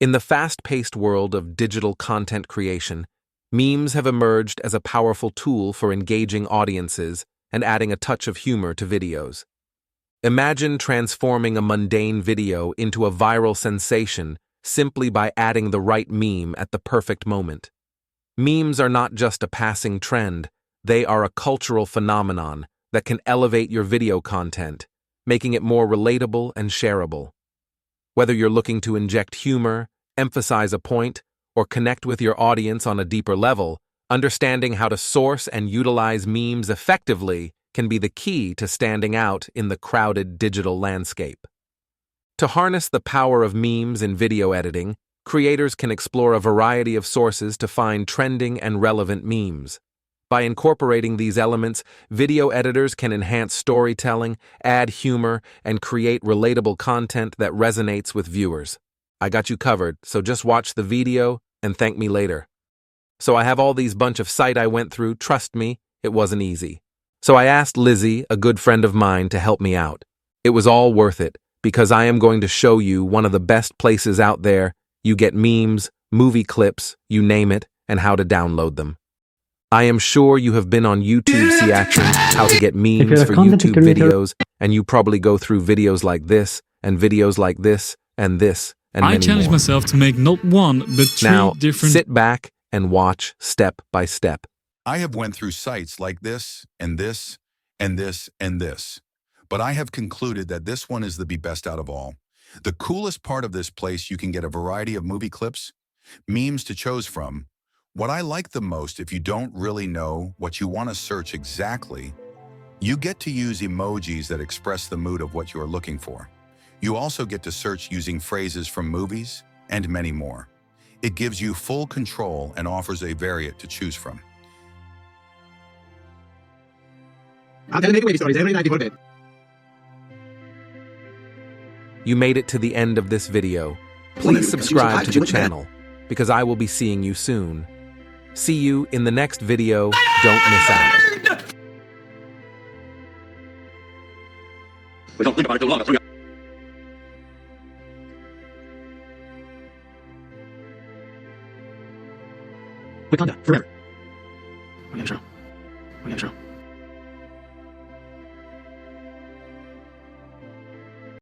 In the fast-paced world of digital content creation, memes have emerged as a powerful tool for engaging audiences and adding a touch of humor to videos. Imagine transforming a mundane video into a viral sensation simply by adding the right meme at the perfect moment. Memes are not just a passing trend, they are a cultural phenomenon that can elevate your video content, making it more relatable and shareable. Whether you're looking to inject humor, emphasize a point, or connect with your audience on a deeper level, understanding how to source and utilize memes effectively can be the key to standing out in the crowded digital landscape. To harness the power of memes in video editing, creators can explore a variety of sources to find trending and relevant memes. By incorporating these elements, video editors can enhance storytelling, add humor, and create relatable content that resonates with viewers. I got you covered, so just watch the video and thank me later. So I have all these bunch of sites I went through, trust me, it wasn't easy. So I asked Lizzie, a good friend of mine, to help me out. It was all worth it, because I am going to show you one of the best places out there. You get memes, movie clips, you name it, and how to download them. I am sure you have been on YouTube searching how to get memes for YouTube videos, and you probably go through videos like this, and videos like this, and this, and many more. I challenge myself to make not one, but three different... Now, sit back and watch step by step. I have went through sites like this, and this, and this, and this. But I have concluded that this one is the best out of all. The coolest part of this place, you can get a variety of movie clips, memes to choose from. What I like the most, if you don't really know what you want to search exactly, you get to use emojis that express the mood of what you are looking for. You also get to search using phrases from movies and many more. It gives you full control and offers a variety to choose from. You made it to the end of this video. Please subscribe to the channel, because I will be seeing you soon. See you in the next video. Don't miss out. Wakanda, forever.